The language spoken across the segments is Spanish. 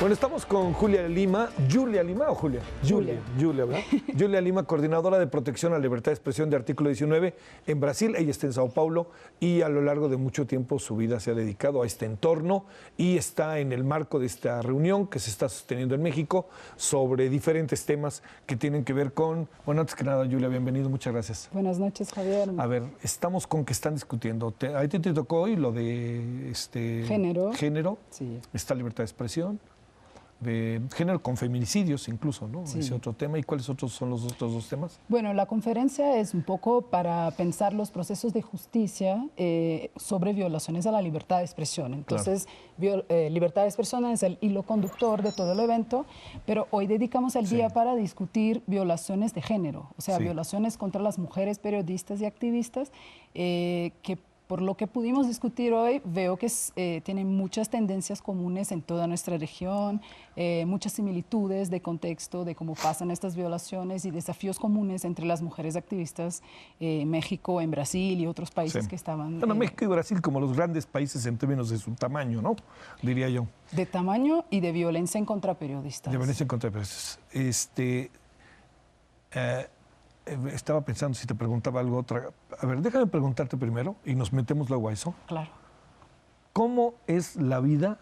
Bueno, estamos con Julia Lima. ¿Julia Lima o Julia? Julia, ¿verdad? Julia Lima, coordinadora de protección a la libertad de expresión de Artículo 19 en Brasil. Ella está en Sao Paulo y a lo largo de mucho tiempo su vida se ha dedicado a este entorno y está en el marco de esta reunión que se está sosteniendo en México sobre diferentes temas que tienen que ver con... Bueno, antes que nada, Julia, bienvenido. Muchas gracias. Buenas noches, Javier. A ver, estamos con que están discutiendo. ¿A ti te tocó hoy lo de género? Sí. Esta libertad de expresión. De género con feminicidios incluso, ¿no? Sí. Ese otro tema. ¿Y cuáles otros son los otros dos temas? Bueno, la conferencia es un poco para pensar los procesos de justicia sobre violaciones a la libertad de expresión. Entonces, libertad de expresión es el hilo conductor de todo el evento, pero hoy dedicamos el día para discutir violaciones de género, o sea, violaciones contra las mujeres periodistas y activistas que por lo que pudimos discutir hoy, veo que tienen muchas tendencias comunes en toda nuestra región, muchas similitudes de contexto de cómo pasan estas violaciones y desafíos comunes entre las mujeres activistas en México, en Brasil y otros países que estaban... Bueno, México y Brasil como los grandes países en términos de su tamaño, ¿no? Diría yo. De tamaño y de violencia en contra periodistas. De violencia en contra periodistas. Estaba pensando si te preguntaba algo otra. A ver, déjame preguntarte primero y nos metemos luego a eso. Claro. ¿Cómo es la vida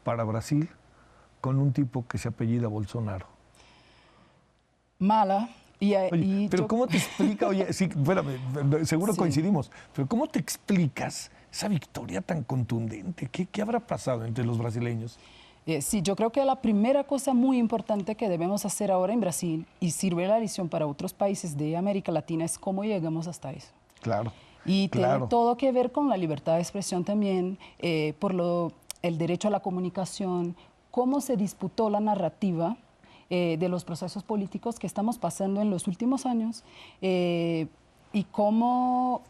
para Brasil con un tipo que se apellida Bolsonaro? Mala. Pero ¿cómo te explica? Oye, sí, espérame, seguro coincidimos, pero ¿cómo te explicas esa victoria tan contundente? ¿Qué habrá pasado entre los brasileños? Sí, yo creo que la primera cosa muy importante que debemos hacer ahora en Brasil, y sirve la lección para otros países de América Latina, es cómo llegamos hasta eso. Claro. Y tiene todo que ver con la libertad de expresión también, el derecho a la comunicación, cómo se disputó la narrativa de los procesos políticos que estamos pasando en los últimos años y cómo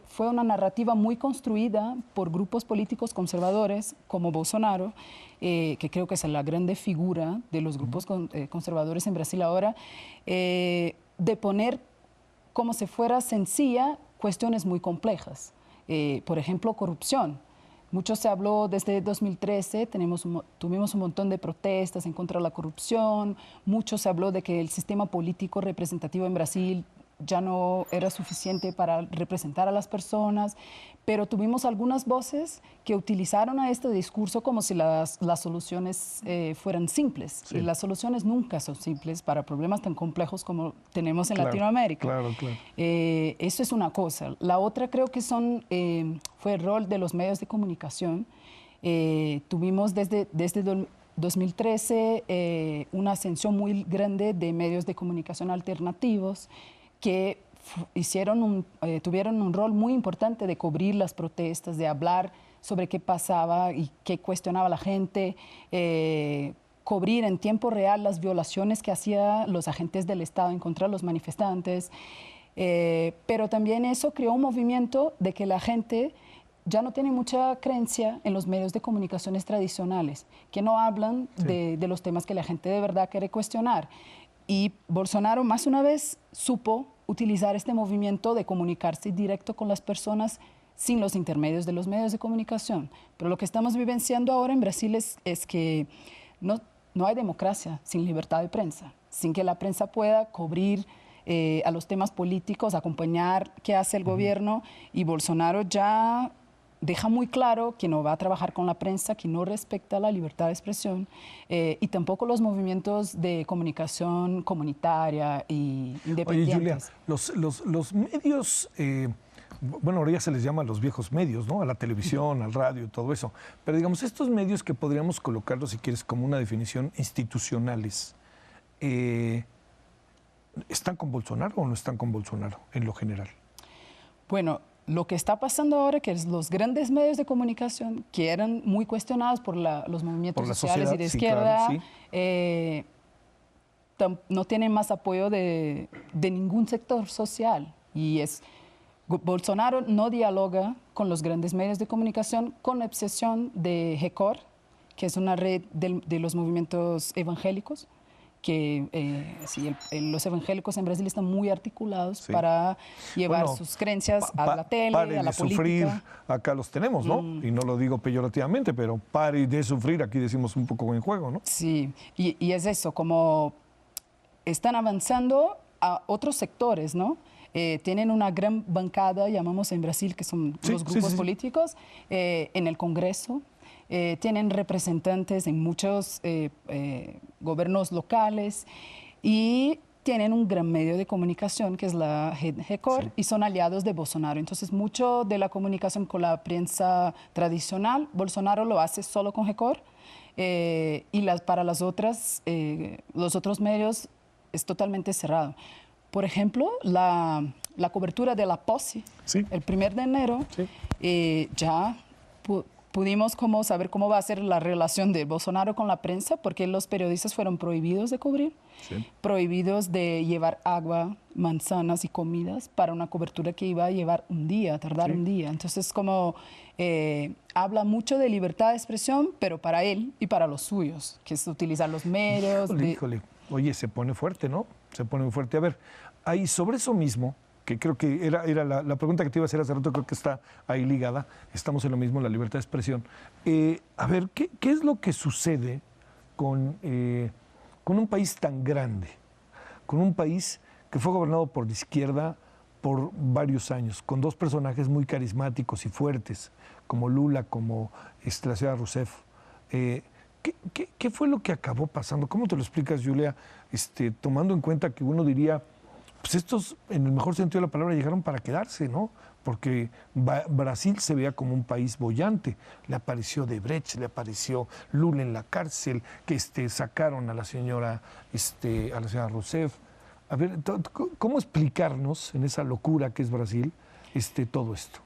fue una narrativa muy construida por grupos políticos conservadores como Bolsonaro, que creo que es la grande figura de los grupos conservadores en Brasil ahora, de poner como si fuera sencilla cuestiones muy complejas. Por ejemplo, corrupción. Mucho se habló desde 2013, tuvimos un montón de protestas en contra de la corrupción, mucho se habló de que el sistema político representativo en Brasil ya no era suficiente para representar a las personas, pero tuvimos algunas voces que utilizaron a este discurso como si las soluciones fueran simples. Sí. Y las soluciones nunca son simples para problemas tan complejos como tenemos en Latinoamérica. Claro. Eso es una cosa. La otra creo que fue el rol de los medios de comunicación. Tuvimos desde 2013 una ascensión muy grande de medios de comunicación alternativos que tuvieron un rol muy importante de cubrir las protestas, de hablar sobre qué pasaba y qué cuestionaba la gente, cubrir en tiempo real las violaciones que hacían los agentes del Estado en contra de los manifestantes. Pero también eso creó un movimiento de que la gente ya no tiene mucha creencia en los medios de comunicaciones tradicionales, que no hablan de los temas que la gente de verdad quiere cuestionar. Y Bolsonaro, más una vez, supo utilizar este movimiento de comunicarse directo con las personas sin los intermedios de los medios de comunicación. Pero lo que estamos vivenciando ahora en Brasil es que no hay democracia sin libertad de prensa, sin que la prensa pueda cubrir a los temas políticos, acompañar qué hace el gobierno. Y Bolsonaro ya deja muy claro que no va a trabajar con la prensa, que no respeta la libertad de expresión y tampoco los movimientos de comunicación comunitaria y independientes. Oye, Julia, los medios, bueno, ahora ya se les llama a los viejos medios, ¿no? A la televisión, al radio y todo eso. Pero digamos, estos medios que podríamos colocarlos, si quieres, como una definición, institucionales, ¿están con Bolsonaro o no están con Bolsonaro en lo general? Bueno, lo que está pasando ahora, que es los grandes medios de comunicación, que eran muy cuestionados por los movimientos sociales y de izquierda, no tienen más apoyo de ningún sector social. Y Bolsonaro no dialoga con los grandes medios de comunicación, con excepción de Record, que es una red de los movimientos evangélicos, que sí, los evangélicos en Brasil están muy articulados para llevar sus creencias a la tele, a la política. Sufrir, acá los tenemos, ¿no? Y no lo digo peyorativamente, pero pare de sufrir, aquí decimos un poco en juego, ¿no? Sí, y es eso, como están avanzando a otros sectores, ¿no? Tienen una gran bancada, llamamos en Brasil, que son los grupos políticos, en el Congreso. Tienen representantes en muchos gobiernos locales y tienen un gran medio de comunicación que es la Record y son aliados de Bolsonaro. Entonces, mucho de la comunicación con la prensa tradicional, Bolsonaro lo hace solo con Record y para los otros medios es totalmente cerrado. Por ejemplo, la cobertura de la posse, el 1 de enero, ya pudimos saber cómo va a ser la relación de Bolsonaro con la prensa, porque los periodistas fueron prohibidos de cubrir, prohibidos de llevar agua, manzanas y comidas para una cobertura que iba a llevar un día, tardar un día. Entonces, habla mucho de libertad de expresión, pero para él y para los suyos, que es utilizar los medios. Híjole. Oye, se pone fuerte, ¿no? Se pone muy fuerte. A ver, ahí sobre eso mismo, que creo que era la pregunta que te iba a hacer hace rato, creo que está ahí ligada, estamos en lo mismo, la libertad de expresión. A ver, ¿qué es lo que sucede con un país tan grande, con un país que fue gobernado por la izquierda por varios años, con dos personajes muy carismáticos y fuertes, como Lula, como la señora Rousseff? ¿Qué fue lo que acabó pasando? ¿Cómo te lo explicas, Julia? Tomando en cuenta que uno diría, pues estos, en el mejor sentido de la palabra, llegaron para quedarse, ¿no? Porque Brasil se veía como un país boyante. Le apareció Debrecht, le apareció Lula en la cárcel, que sacaron a la señora Rousseff. A ver, ¿cómo explicarnos en esa locura que es Brasil todo esto?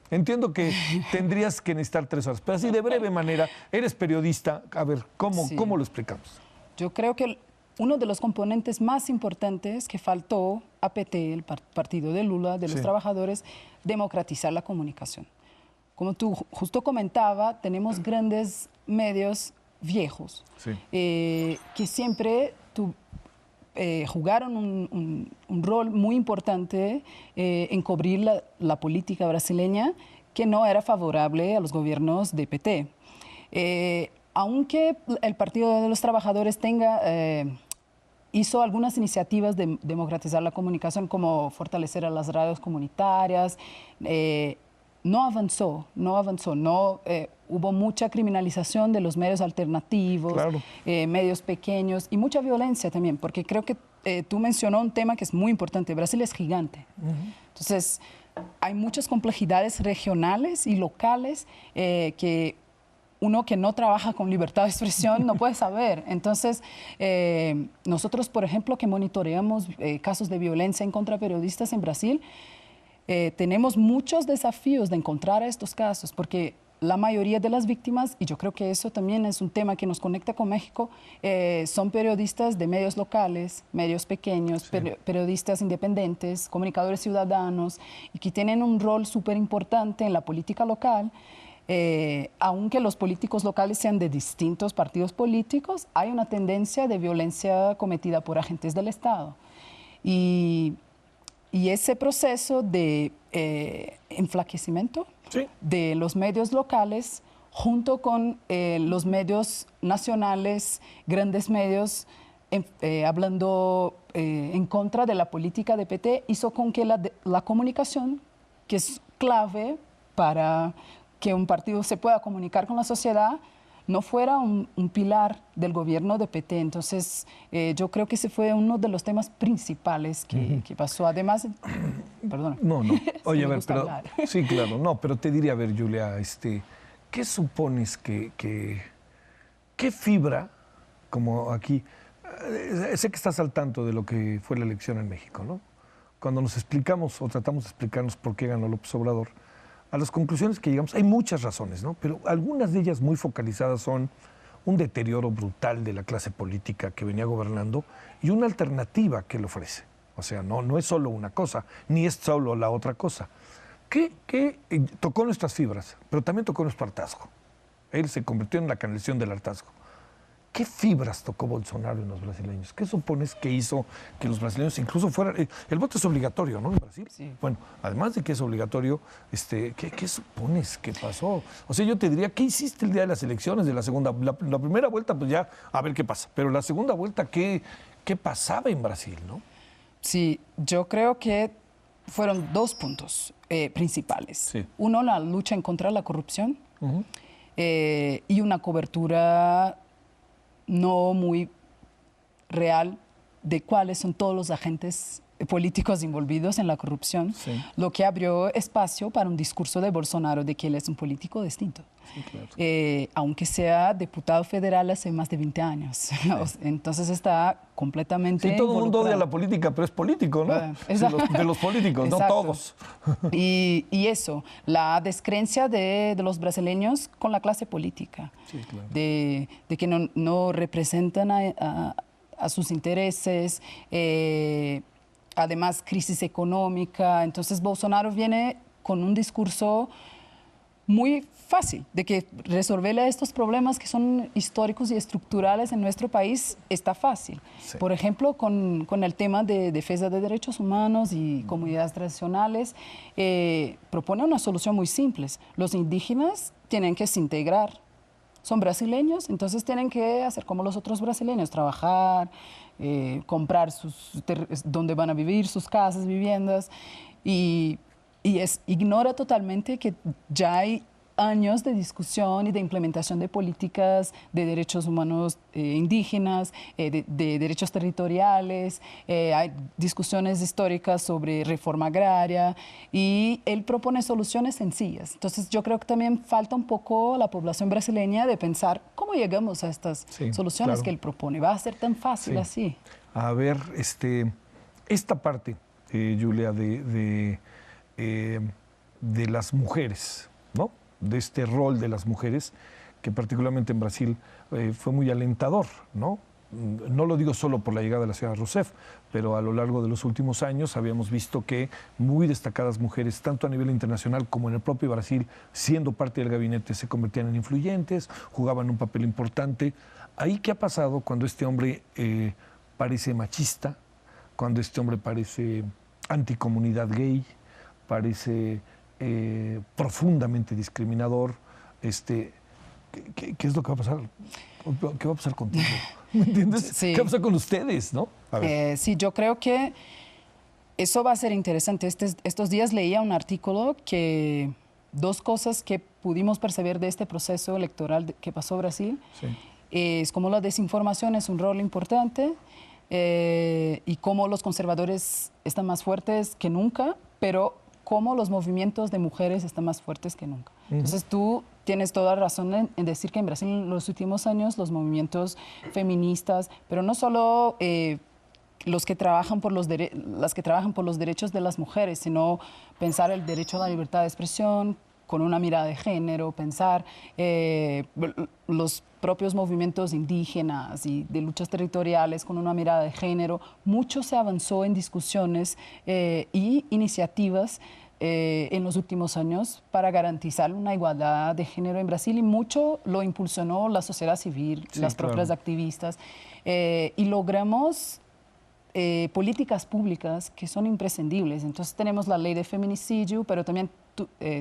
Entiendo que tendrías que necesitar 3 horas, pero así de breve manera, eres periodista, a ver, ¿cómo lo explicamos? Yo creo que uno de los componentes más importantes que faltó a PT, el partido de Lula, de los trabajadores, democratizar la comunicación. Como tú justo comentaba, tenemos grandes medios viejos que siempre jugaron un rol muy importante en cubrir la política brasileña que no era favorable a los gobiernos de PT. Aunque el Partido de los Trabajadores hizo algunas iniciativas de democratizar la comunicación, como fortalecer a las radios comunitarias, no avanzó. Hubo mucha criminalización de los medios alternativos, medios pequeños y mucha violencia también, porque creo que tú mencionó un tema que es muy importante. Brasil es gigante. Entonces, hay muchas complejidades regionales y locales que uno que no trabaja con libertad de expresión no puede saber. Entonces, nosotros, por ejemplo, que monitoreamos casos de violencia en contra periodistas en Brasil, tenemos muchos desafíos de encontrar a estos casos, porque la mayoría de las víctimas, y yo creo que eso también es un tema que nos conecta con México, son periodistas de medios locales, medios pequeños, periodistas independientes, comunicadores ciudadanos, y que tienen un rol súper importante en la política local. Aunque los políticos locales sean de distintos partidos políticos, hay una tendencia de violencia cometida por agentes del Estado. Y ese proceso de enflaquecimiento de los medios locales, junto con los medios nacionales, grandes medios, hablando en contra de la política de PT, hizo con que la comunicación, que es clave para que un partido se pueda comunicar con la sociedad, no fuera un pilar del gobierno de PT. Entonces, yo creo que ese fue uno de los temas principales que pasó. Además, perdón. No. Oye, a ver, pero sí, claro, no, pero te diría, a ver, Julia, ¿qué supones qué fibra, como aquí, sé que estás al tanto de lo que fue la elección en México, ¿no? Cuando nos explicamos o tratamos de explicarnos por qué ganó López Obrador, a las conclusiones que llegamos, hay muchas razones, ¿no? Pero algunas de ellas muy focalizadas son un deterioro brutal de la clase política que venía gobernando y una alternativa que le ofrece. O sea, no es solo una cosa, ni es solo la otra cosa. Que tocó nuestras fibras, pero también tocó nuestro hartazgo. Él se convirtió en la canalización del hartazgo. ¿Qué fibras tocó Bolsonaro en los brasileños? ¿Qué supones que hizo que los brasileños incluso fueran... el voto es obligatorio, ¿no? En Brasil. Sí. Bueno, además de que es obligatorio, ¿qué supones que pasó? O sea, yo te diría, ¿qué hiciste el día de las elecciones, de la segunda? La primera vuelta, pues ya, a ver qué pasa. Pero la segunda vuelta, ¿qué pasaba en Brasil, no? Sí, yo creo que fueron dos puntos principales. Sí. Uno, la lucha en contra de la corrupción y una cobertura no muy real de cuáles son todos los agentes políticos envolvidos en la corrupción, Sí. lo que abrió espacio para un discurso de Bolsonaro de que él es un político distinto. Sí, claro. Aunque sea diputado federal hace más de 20 años. Sí. Entonces está completamente Sí, todo el mundo odia involucrado. la política, pero es político, ¿no? Sí, de los políticos, no Exacto. todos. Y eso, la descreencia de los brasileños con la clase política, Sí, claro. de que no representan a sus intereses, además crisis económica. Entonces Bolsonaro viene con un discurso muy fácil de que resolverle estos problemas que son históricos y estructurales en nuestro país está fácil. Sí. Por ejemplo, con el tema de defensa de derechos humanos y comunidades tradicionales, propone una solución muy simple. Los indígenas tienen que se integrar. Son brasileños, entonces tienen que hacer como los otros brasileños, trabajar, comprar donde van a vivir, sus casas, viviendas, y ignora totalmente que ya hay años de discusión y de implementación de políticas de derechos humanos indígenas, de derechos territoriales, hay discusiones históricas sobre reforma agraria y él propone soluciones sencillas. Entonces yo creo que también falta un poco a la población brasileña de pensar cómo llegamos a estas soluciones claro. que él propone. ¿Va a ser tan fácil Sí. así? A ver, esta parte, Julia, de las mujeres, ¿no? De este rol de las mujeres, que particularmente en Brasil fue muy alentador, ¿no? No lo digo solo por la llegada de la señora Rousseff, pero a lo largo de los últimos años habíamos visto que muy destacadas mujeres, tanto a nivel internacional como en el propio Brasil, siendo parte del gabinete, se convertían en influyentes, jugaban un papel importante. ¿Ahí qué ha pasado cuando este hombre parece machista, cuando este hombre parece anticomunidad gay, parece profundamente discriminador? ¿Qué es lo que va a pasar? ¿Qué va a pasar contigo? ¿Me entiendes? Sí. ¿Qué va a pasar con ustedes, no? A ver. Sí, yo creo que eso va a ser interesante. Estos días leía un artículo que dos cosas que pudimos percibir de este proceso electoral que pasó Brasil Sí. es como la desinformación es un rol importante y cómo los conservadores están más fuertes que nunca, pero cómo los movimientos de mujeres están más fuertes que nunca. Entonces tú tienes toda razón en decir que en Brasil en los últimos años los movimientos feministas, pero no solo las que trabajan por los derechos de las mujeres, sino pensar el derecho a la libertad de expresión con una mirada de género, pensar los propios movimientos indígenas y de luchas territoriales con una mirada de género. Mucho se avanzó en discusiones y iniciativas en los últimos años para garantizar una igualdad de género en Brasil y mucho lo impulsionó la sociedad civil, Sí, las propias claro. activistas y logramos políticas públicas que son imprescindibles. Entonces tenemos la ley de feminicidio, pero también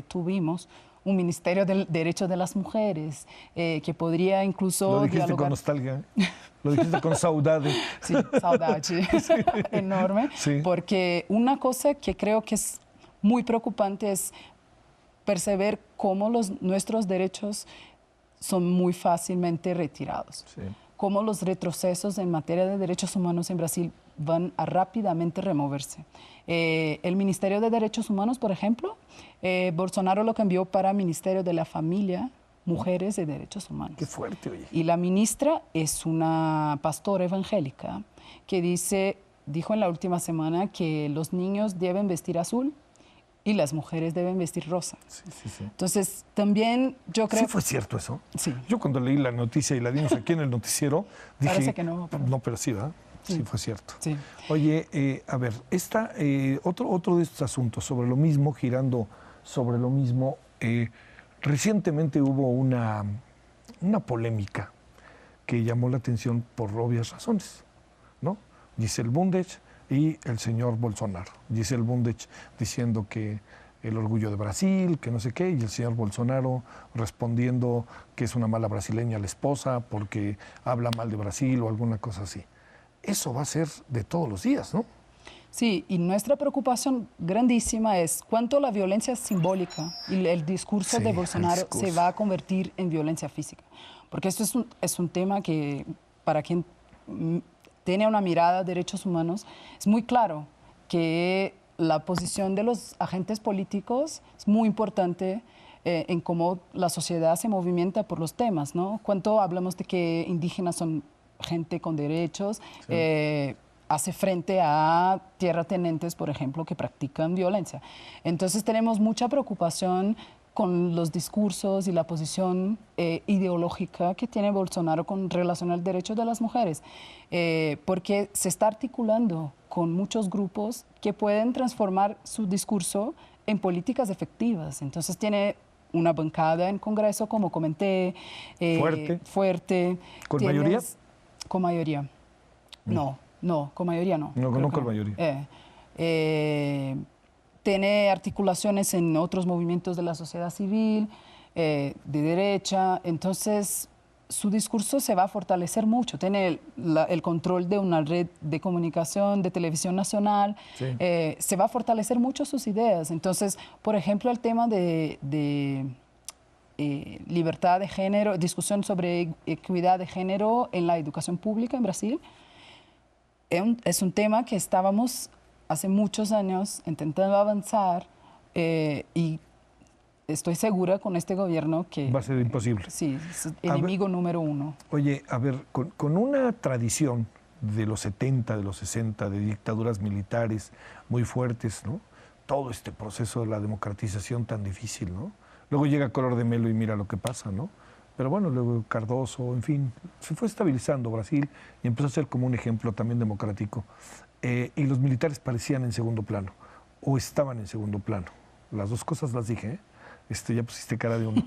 tuvimos un Ministerio del Derecho de las Mujeres que podría incluso Lo dijiste dialogar. con nostalgia, lo dijiste con saudade. Sí, saudade enorme, Sí. porque una cosa que creo que es muy preocupante es perceber cómo nuestros derechos son muy fácilmente retirados. Sí. Cómo los retrocesos en materia de derechos humanos en Brasil van a rápidamente removerse. El Ministerio de Derechos Humanos, por ejemplo, Bolsonaro lo cambió para Ministerio de la Familia, Mujeres y Derechos Humanos. Qué fuerte, oye. Y la ministra es una pastora evangélica que dijo en la última semana que los niños deben vestir azul y las mujeres deben vestir rosa. Sí, sí, sí. Entonces, también yo creo... ¿Sí fue cierto eso? Sí. Yo cuando leí la noticia y la dimos aquí en el noticiero, dije... Parece que no, pero- No, pero sí, ¿verdad? Sí, fue cierto. Sí. Oye, a ver, otro de estos asuntos sobre lo mismo, girando sobre lo mismo, recientemente hubo una polémica que llamó la atención por obvias razones, ¿no? Giselle Bundich y el señor Bolsonaro. Giselle Bundich diciendo que el orgullo de Brasil, que no sé qué, y el señor Bolsonaro respondiendo que es una mala brasileña la esposa porque habla mal de Brasil o alguna cosa así. Eso va a ser de todos los días, ¿no? Sí, y nuestra preocupación grandísima es cuánto la violencia simbólica y el discurso de Bolsonaro se va a convertir en violencia física. Porque esto es un tema que, para quien tiene una mirada de derechos humanos, es muy claro que la posición de los agentes políticos es muy importante en cómo la sociedad se movimenta por los temas, ¿no? Cuánto hablamos de que indígenas son gente con derechos, hace frente a tierratenentes, por ejemplo, que practican violencia. Entonces tenemos mucha preocupación con los discursos y la posición ideológica que tiene Bolsonaro con relación al derecho de las mujeres, porque se está articulando con muchos grupos que pueden transformar su discurso en políticas efectivas. Entonces tiene una bancada en Congreso, como comenté, fuerte. ¿Con mayoría? Con mayoría. No, con mayoría no. No con mayoría. Tiene articulaciones en otros movimientos de la sociedad civil, de derecha, entonces su discurso se va a fortalecer mucho. Tiene el control de una red de comunicación, de televisión nacional, se va a fortalecer mucho sus ideas. Entonces, por ejemplo, el tema de libertad de género, discusión sobre equidad de género en la educación pública en Brasil, es un tema que estábamos hace muchos años intentando avanzar y estoy segura con este gobierno que... Va a ser imposible. Sí, es enemigo número uno. Oye, a ver, con una tradición de los 70, de los 60, de dictaduras militares muy fuertes, ¿no? Todo este proceso de la democratización tan difícil, ¿no? Luego llega Collor de Mello y mira lo que pasa, ¿no? Pero bueno, luego Cardoso, en fin, se fue estabilizando Brasil y empezó a ser como un ejemplo también democrático. Y los militares parecían en segundo plano, o estaban en segundo plano. Las dos cosas las dije, ¿eh? Ya pusiste cara de uno.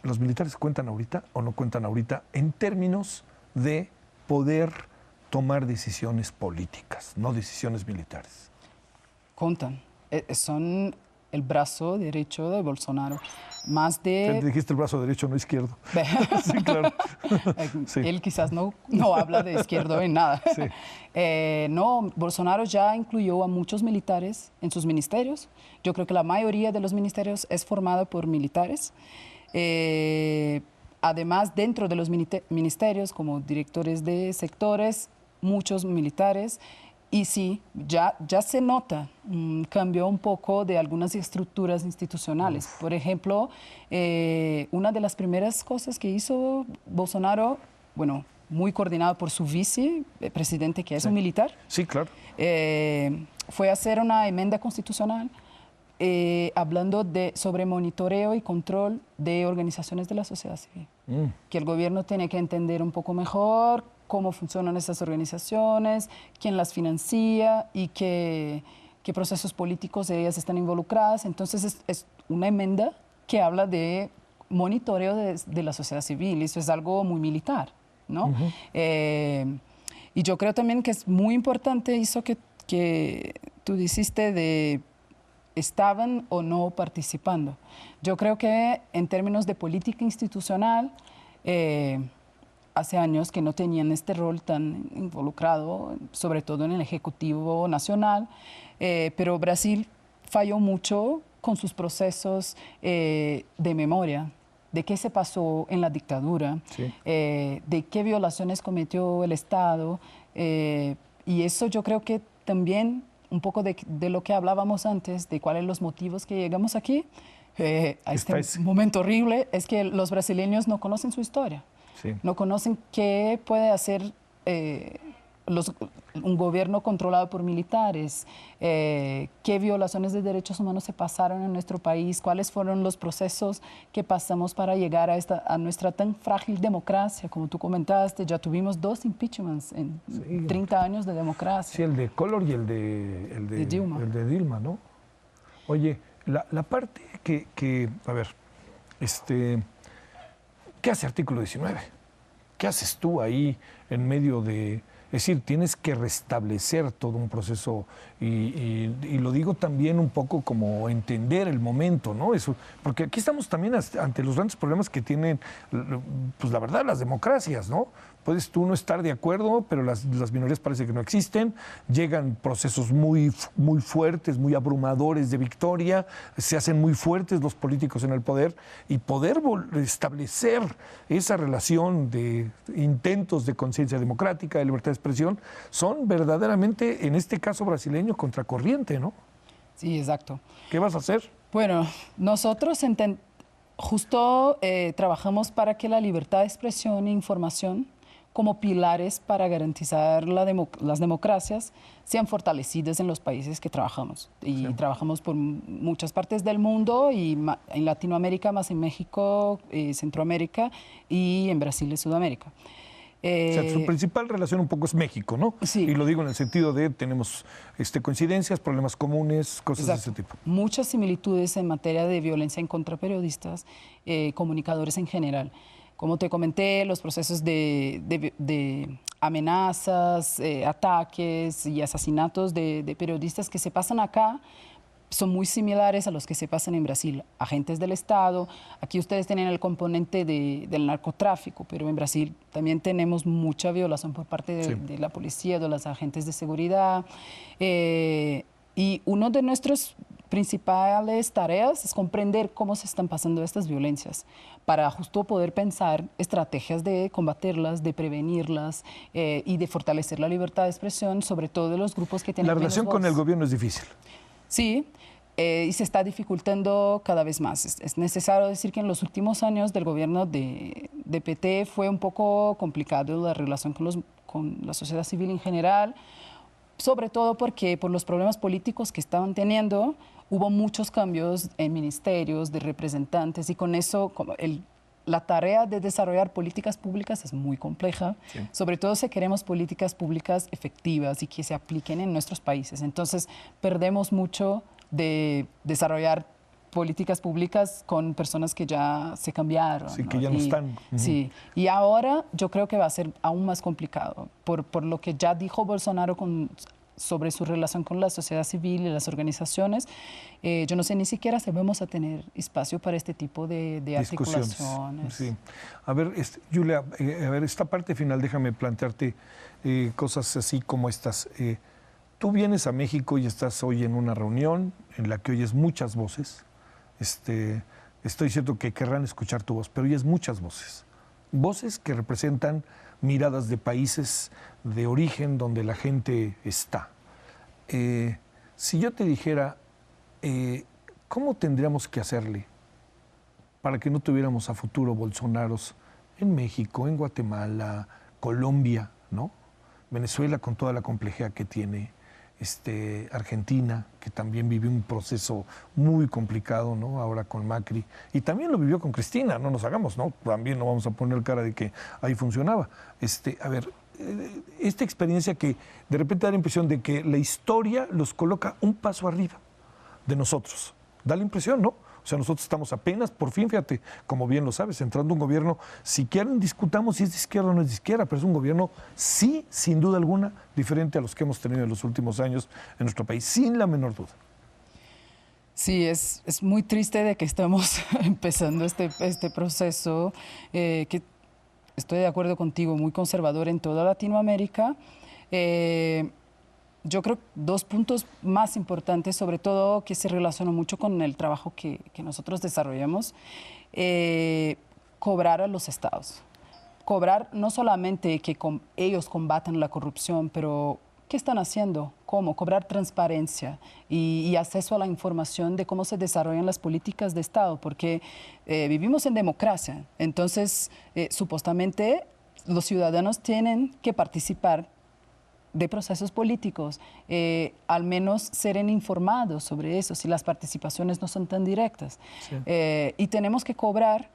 ¿Los militares cuentan ahorita o no cuentan ahorita en términos de poder tomar decisiones políticas, no decisiones militares? Cuentan. Son el brazo derecho de Bolsonaro. Más de... Te dijiste el brazo derecho, no izquierdo. Sí, claro. Sí. Él quizás no habla de izquierdo en nada. Sí. No, Bolsonaro ya incluyó a muchos militares en sus ministerios. Yo creo que la mayoría de los ministerios es formada por militares. Además, dentro de los ministerios, como directores de sectores, muchos militares. Y sí, ya se nota un cambio un poco de algunas estructuras institucionales. Por ejemplo, una de las primeras cosas que hizo Bolsonaro, bueno, muy coordinado por su vicepresidente, que es un militar. Sí, claro. Fue hacer una enmienda constitucional hablando sobre monitoreo y control de organizaciones de la sociedad civil. Que el gobierno tiene que entender un poco mejor cómo funcionan esas organizaciones, quién las financia y qué procesos políticos de ellas están involucradas. Entonces es una enmienda que habla de monitoreo de la sociedad civil. Eso es algo muy militar, ¿no? Y yo creo también que es muy importante eso que tú dijiste de estaban o no participando. Yo creo que en términos de política institucional, hace años que no tenían este rol tan involucrado, sobre todo en el Ejecutivo Nacional, pero Brasil falló mucho con sus procesos de memoria, de qué se pasó en la dictadura, sí, de qué violaciones cometió el Estado, y eso yo creo que también un poco de lo que hablábamos antes, de cuáles son los motivos que llegamos aquí, a este momento horrible, es que los brasileños no conocen su historia. Sí. No conocen qué puede hacer un gobierno controlado por militares, qué violaciones de derechos humanos se pasaron en nuestro país, cuáles fueron los procesos que pasamos para llegar a nuestra tan frágil democracia, como tú comentaste. Ya tuvimos 2 impeachments en 30 años de democracia. Sí, el de Collor y el de Dilma. El de Dilma, ¿no? Oye, la parte que a ver, ¿qué hace artículo 19? ¿qué haces tú ahí en medio de...? Es decir, tienes que restablecer todo un proceso y lo digo también un poco como entender el momento, ¿no? Eso, porque aquí estamos también ante los grandes problemas que tienen, pues la verdad, las democracias, ¿no? Puedes tú no estar de acuerdo, pero las minorías parece que no existen, llegan procesos muy fuertes, muy abrumadores de victoria, se hacen muy fuertes los políticos en el poder y poder establecer esa relación de intentos de conciencia democrática, de libertad de expresión, son verdaderamente, en este caso brasileño, contracorriente, ¿no? Sí, exacto. ¿Qué vas a hacer? Bueno, nosotros justo trabajamos para que la libertad de expresión e información como pilares para garantizar las democracias sean fortalecidas en los países que trabajamos. Y sí, trabajamos por muchas partes del mundo, y en Latinoamérica, más en México, Centroamérica, y en Brasil y Sudamérica. O sea, su principal relación un poco es México, ¿no? Sí. Y lo digo en el sentido de tenemos coincidencias, problemas comunes, cosas de ese tipo. Muchas similitudes en materia de violencia en contra periodistas, comunicadores en general. Como te comenté, los procesos de amenazas, ataques y asesinatos de periodistas que se pasan acá son muy similares a los que se pasan en Brasil. Agentes del Estado, aquí ustedes tienen el componente del narcotráfico, pero en Brasil también tenemos mucha violación por parte de la policía, de los agentes de seguridad. Y uno de nuestros principales tareas es comprender cómo se están pasando estas violencias para justo poder pensar estrategias de combatirlas, de prevenirlas y de fortalecer la libertad de expresión, sobre todo de los grupos que tienen La relación con el gobierno es difícil. Sí, y se está dificultando cada vez más. Es necesario decir que en los últimos años del gobierno de PT fue un poco complicado la relación con la sociedad civil en general, sobre todo porque por los problemas políticos que estaban teniendo, hubo muchos cambios en ministerios, de representantes, y con eso la tarea de desarrollar políticas públicas es muy compleja, sobre todo si queremos políticas públicas efectivas y que se apliquen en nuestros países. Entonces, perdemos mucho de desarrollar políticas públicas con personas que ya se cambiaron. Sí, ¿no? Que ya no están. Sí, y ahora yo creo que va a ser aún más complicado por lo que ya dijo Bolsonaro sobre su relación con la sociedad civil y las organizaciones. Yo no sé ni siquiera si vamos a tener espacio para este tipo de articulaciones. Sí. A ver, Julia, esta parte final, déjame plantearte cosas así como estas. Tú vienes a México y estás hoy en una reunión en la que oyes muchas voces. Estoy cierto que querrán escuchar tu voz, pero oyes muchas voces. Voces que representan miradas de países de origen donde la gente está. Si yo te dijera, ¿cómo tendríamos que hacerle para que no tuviéramos a futuro Bolsonaros en México, en Guatemala, Colombia, ¿no? Venezuela con toda la complejidad que tiene, Argentina, que también vivió un proceso muy complicado, ¿no? Ahora con Macri, y también lo vivió con Cristina, no nos hagamos, ¿no? También no vamos a poner cara de que ahí funcionaba. A ver, esta experiencia que de repente da la impresión de que la historia los coloca un paso arriba de nosotros. Da la impresión, ¿no? O sea, nosotros estamos apenas, por fin, fíjate, como bien lo sabes, entrando un gobierno, si quieren discutamos si es de izquierda o no es de izquierda, pero es un gobierno, sí, sin duda alguna, diferente a los que hemos tenido en los últimos años en nuestro país, sin la menor duda. Sí, es muy triste de que estamos empezando este proceso, que estoy de acuerdo contigo, muy conservador en toda Latinoamérica. Yo creo dos puntos más importantes, sobre todo que se relacionan mucho con el trabajo que nosotros desarrollamos, cobrar a los estados. Cobrar no solamente que ellos combatan la corrupción, pero ¿qué están haciendo? ¿Cómo? Cobrar transparencia y acceso a la información de cómo se desarrollan las políticas de Estado, porque vivimos en democracia, entonces supuestamente los ciudadanos tienen que participar de procesos políticos, al menos serán informados sobre eso, si las participaciones no son tan directas. Sí. Y tenemos que cobrar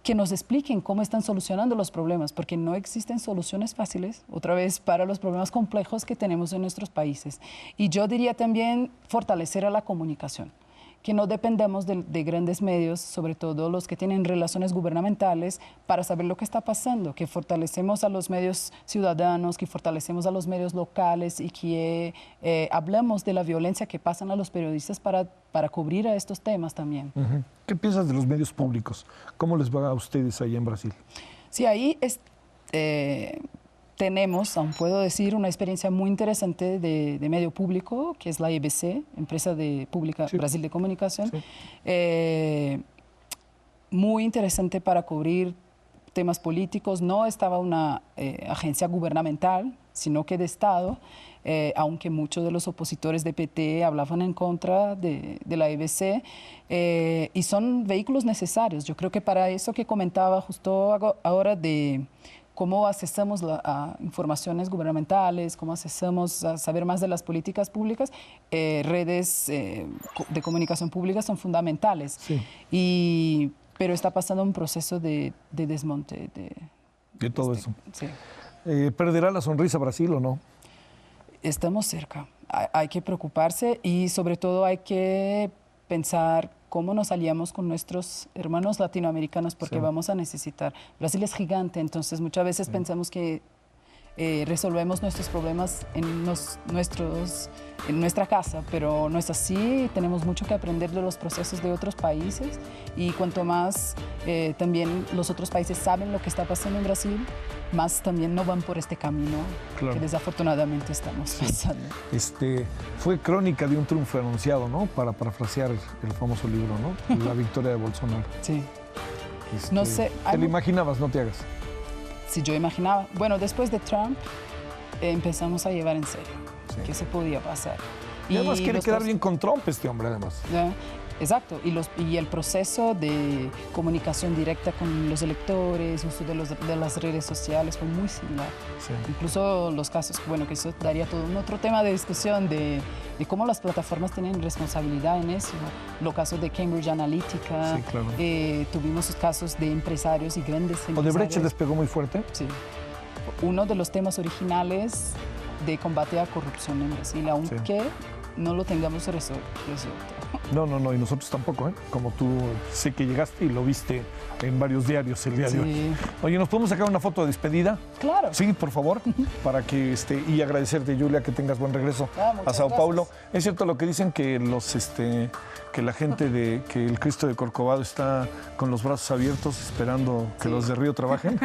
que nos expliquen cómo están solucionando los problemas, porque no existen soluciones fáciles, otra vez, para los problemas complejos que tenemos en nuestros países. Y yo diría también fortalecer a la comunicación, que no dependemos de grandes medios, sobre todo los que tienen relaciones gubernamentales, para saber lo que está pasando, que fortalecemos a los medios ciudadanos, que fortalecemos a los medios locales y que hablemos de la violencia que pasan a los periodistas para cubrir a estos temas también. ¿Qué piensas de los medios públicos? ¿Cómo les va a ustedes allá en Brasil? Sí, ahí tenemos, aún puedo decir, una experiencia muy interesante de medio público, que es la EBC, Empresa Pública Brasil de Comunicación. Sí. Muy interesante para cubrir temas políticos. No estaba una agencia gubernamental, sino que de Estado, aunque muchos de los opositores de PT hablaban en contra de la EBC, y son vehículos necesarios. Yo creo que para eso que comentaba justo ahora de cómo accesamos a informaciones gubernamentales, cómo accesamos a saber más de las políticas públicas, redes de comunicación pública son fundamentales. Sí. Pero está pasando un proceso de desmonte. De todo eso. Sí. ¿Perderá la sonrisa Brasil o no? Estamos cerca. Hay que preocuparse y sobre todo hay que pensar cómo nos aliamos con nuestros hermanos latinoamericanos porque vamos a necesitar. Brasil es gigante, entonces muchas veces pensamos que resolvemos nuestros problemas en nuestra casa, pero no es así. Tenemos mucho que aprender de los procesos de otros países y cuanto más también los otros países saben lo que está pasando en Brasil, más también no van por este camino que desafortunadamente estamos pasando. Fue crónica de un triunfo anunciado, ¿no? Para parafrasear el famoso libro, ¿no? La victoria de Bolsonaro. Sí. No sé. ¿Te lo imaginabas? No te hagas. Si yo imaginaba. Bueno, después de Trump empezamos a llevar en serio que eso podía pasar. Y además quiere quedar bien con Trump este hombre, además. Exacto, y el proceso de comunicación directa con los electores, uso de las redes sociales fue muy similar. Sí. Incluso los casos, bueno, que eso daría todo un otro tema de discusión de cómo las plataformas tienen responsabilidad en eso. Los casos de Cambridge Analytica, tuvimos casos de empresarios y grandes empresarios. ¿Odebrecht les pegó muy fuerte? Sí. Uno de los temas originales de combate a corrupción en Brasil, aunque no lo tengamos resuelto. No, y nosotros tampoco, ¿eh? Como tú sé que llegaste y lo viste en varios diarios el día de hoy. Oye, ¿nos podemos sacar una foto de despedida? Claro. Sí, por favor, para que y agradecerte, Julia, que tengas buen regreso a Sao Paulo. Es cierto lo que dicen que que la gente que el Cristo de Corcovado está con los brazos abiertos esperando que los de Río trabajen.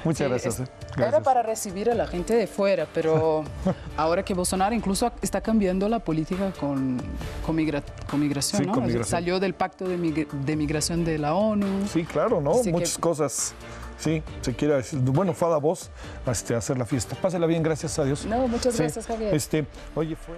Muchas gracias. Gracias. Era para recibir a la gente de fuera, pero ahora que Bolsonaro incluso está cambiando la política con migración, ¿no? Con migración. Salió del pacto de migración de la ONU. Sí, claro, ¿no? Muchas cosas. Sí, se quiere decir. Bueno, fue a Davos a hacer la fiesta. Pásela bien, gracias a Dios. No, muchas gracias, Javier. Oye, fue...